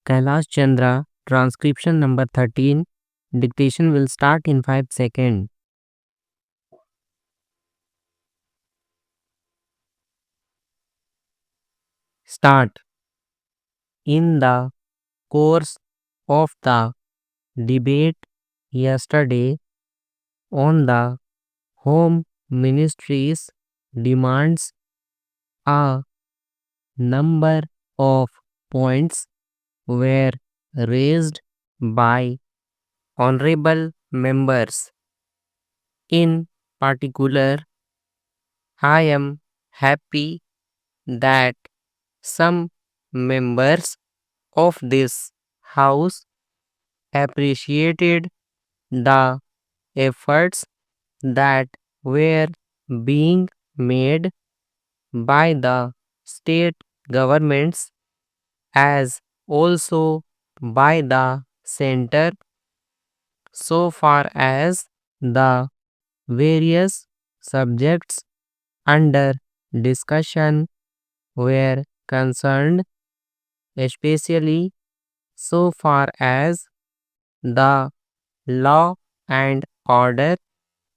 Kailash Chandra, transcription number 13. Dictation will start in 5 seconds. Start. In the course of the debate yesterday on the Home Ministry's demands, a number of points were raised by honorable members. In particular, I am happy that some members of this House appreciated the efforts that were being made by the state governments as also by the center so far as the various subjects under discussion were concerned, especially so far as the law and order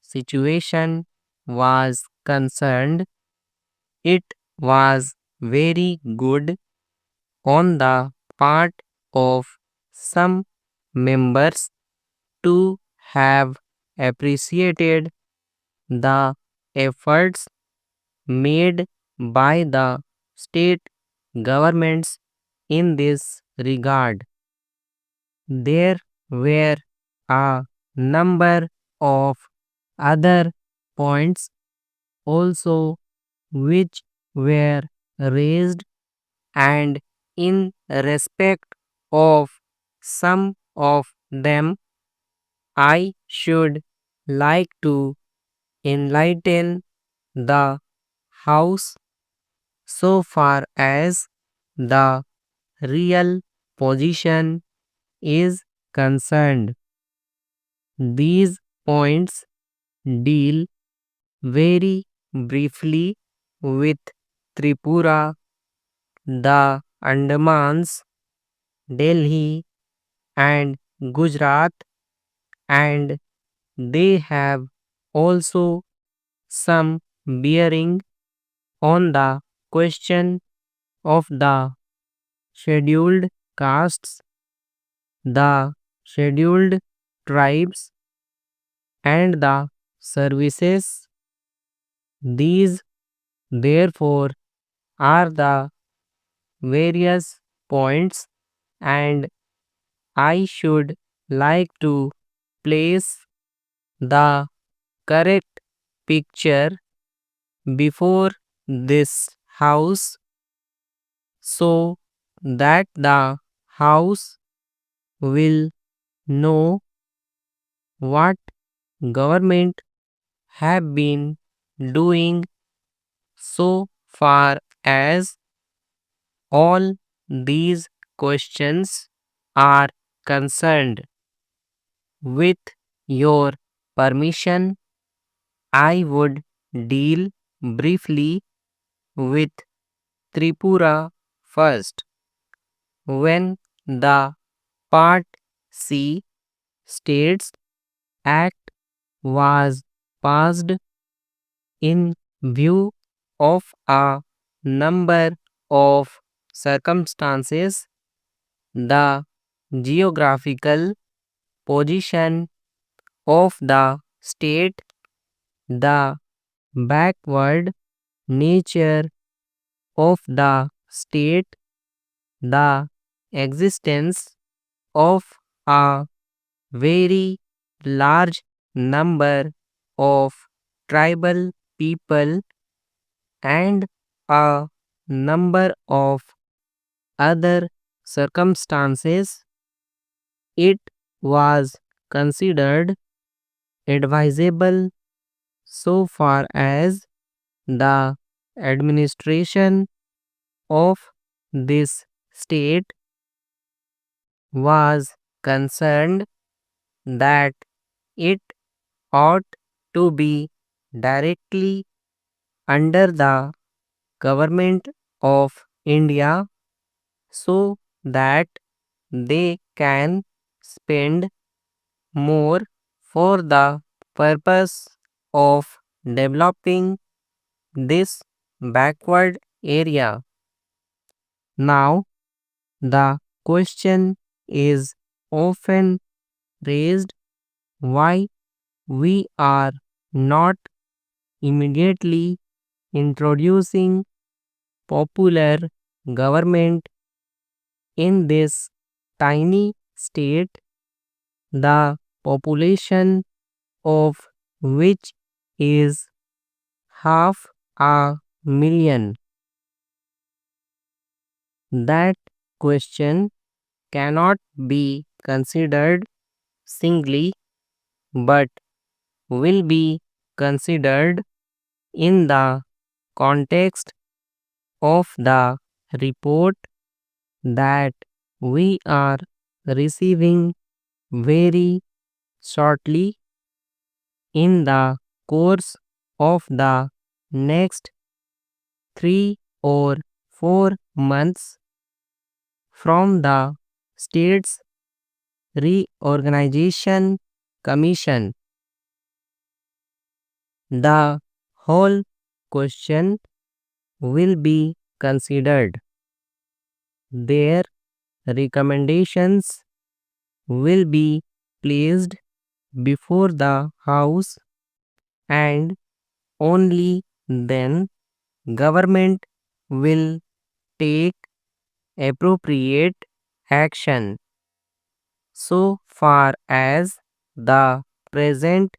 situation was concerned. It was very good on the part of some members to have appreciated the efforts made by the state governments in this regard. There were a number of other points also which were raised, and in respect of some of them, I should like to enlighten the House so far as the real position is concerned. These points deal very briefly with Tripura, the Andamans, Delhi, and Gujarat, and they have also some bearing on the question of the scheduled castes, the scheduled tribes, and the services. These, therefore, are the various points, and I should like to place the correct picture before this House so that the House will know what government have been doing so far as all these questions are concerned. With your permission, I would deal briefly with Tripura first. When the Part C States Act was passed in view of a number of circumstances, the geographical position of the state, the backward nature of the state, the existence of a very large number of tribal people, and a number of other circumstances, it was considered advisable so far as the administration of this state was concerned that it ought to be directly under the government of India so that they can spend more for the purpose of developing this backward area. Now, the question is often raised why we are not immediately introducing popular government in this tiny state, the population of which is half a million. That question cannot be considered singly but will be considered in the context of the report that we are receiving very shortly in the course of the next 3 or 4 months from the States Reorganization Commission. The whole question will be considered. Their recommendations will be placed before the House, and only then government will take appropriate action. So far as the present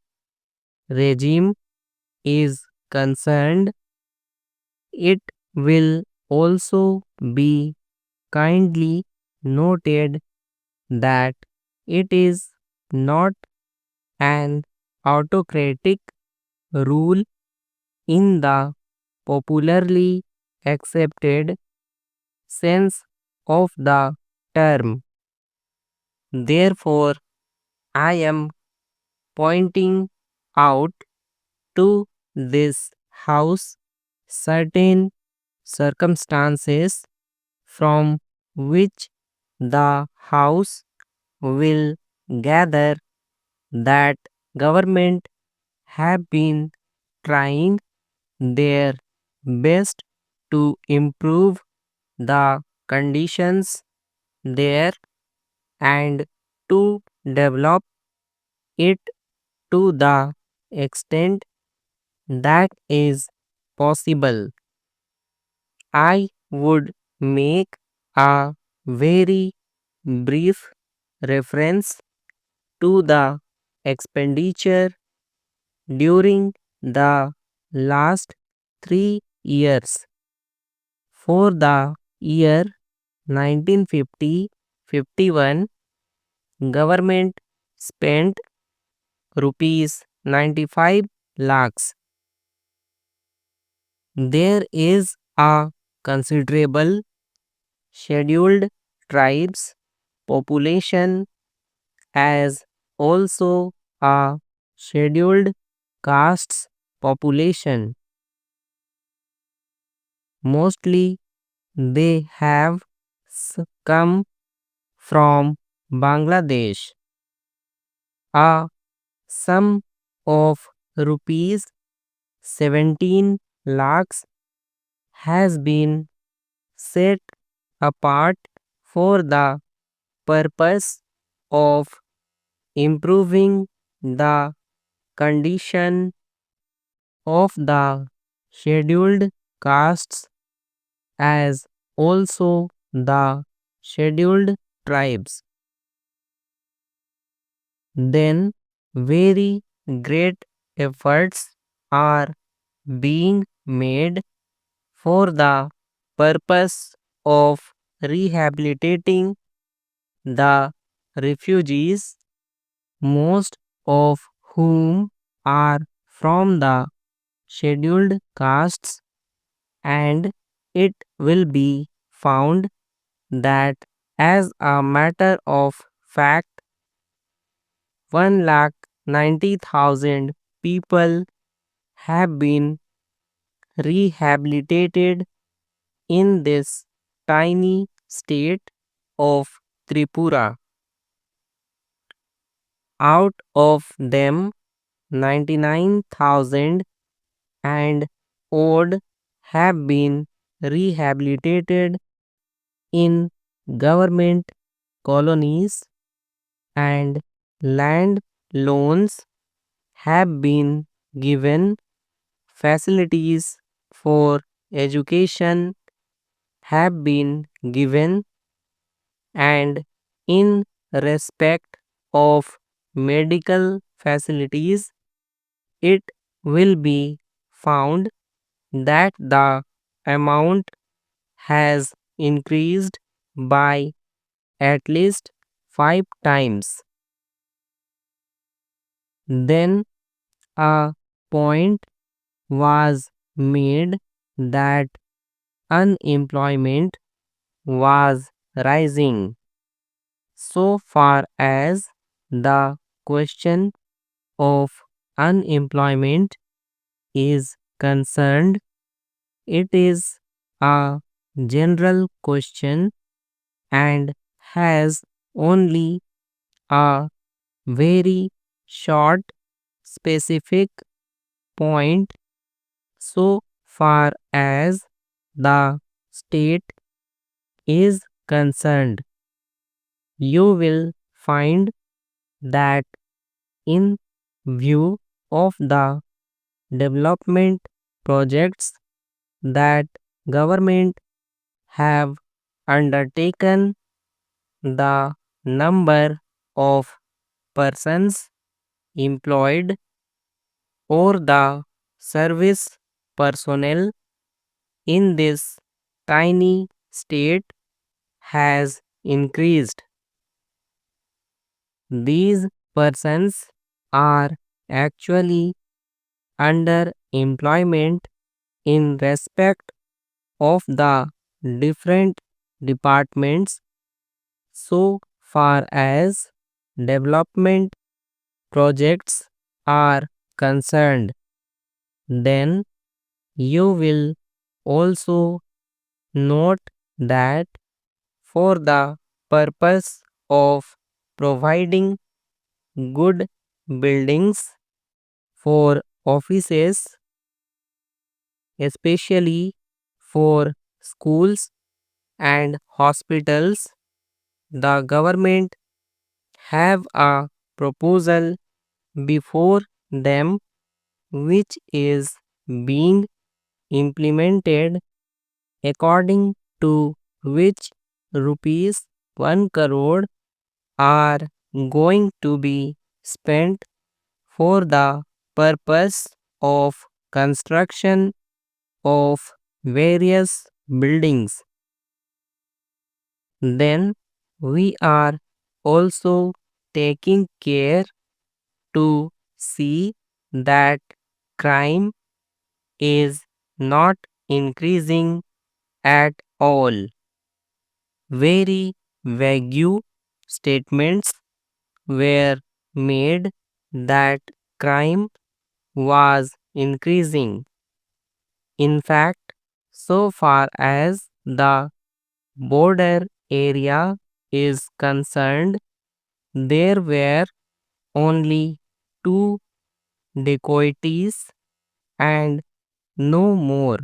regime is concerned, it will also be kindly noted that it is not an autocratic rule in the popularly accepted sense of the term. Therefore, I am pointing out to this House certain circumstances from which the House will gather that government have been trying their best to improve the conditions there and to develop it to the extent that is possible. I would make a very brief reference to the expenditure during the last 3 years. For the year 1950-51, government spent rupees 95 lakhs. There is a considerable scheduled tribes population as also a scheduled castes population. Mostly they have come from Bangladesh. A sum of rupees 17 lakhs has been set apart for the purpose of improving the condition of the scheduled castes as also the scheduled tribes. Then very great efforts are being made for the purpose of rehabilitating the refugees, most of whom are from the scheduled castes, and it will be found that as a matter of fact 1,90,000 people have been rehabilitated in this tiny state of Tripura. Out of them, 99,000 and odd have been rehabilitated in government colonies, and land loans have been given. Facilities for education have been given, and in respect of medical facilities, it will be found that the amount has increased by at least 5 times. Then a point was made that unemployment was rising. So far as the question of unemployment is concerned, it is a general question and has only a very short specific point. So far as the state is concerned, you will find that in view of the development projects that government have undertaken, the number of persons employed or the service personnel in this tiny state has increased. These persons are actually under employment in respect of the different departments. So far as development projects are concerned, then you will also note that for the purpose of providing good buildings for offices, especially for schools and hospitals, the government have a proposal before them which is being implemented, according to which rupees 1 crore are going to be spent for the purpose of construction of various buildings. Then we are also taking care to see that crime is not increasing at all. Very vague statements were made that crime was increasing. In fact, so far as the border area is concerned, there were only two dacoities and no more.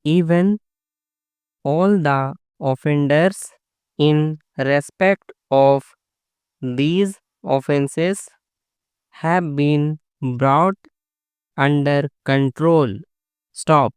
Even all the offenders in respect of these offenses have been brought under control. Stop.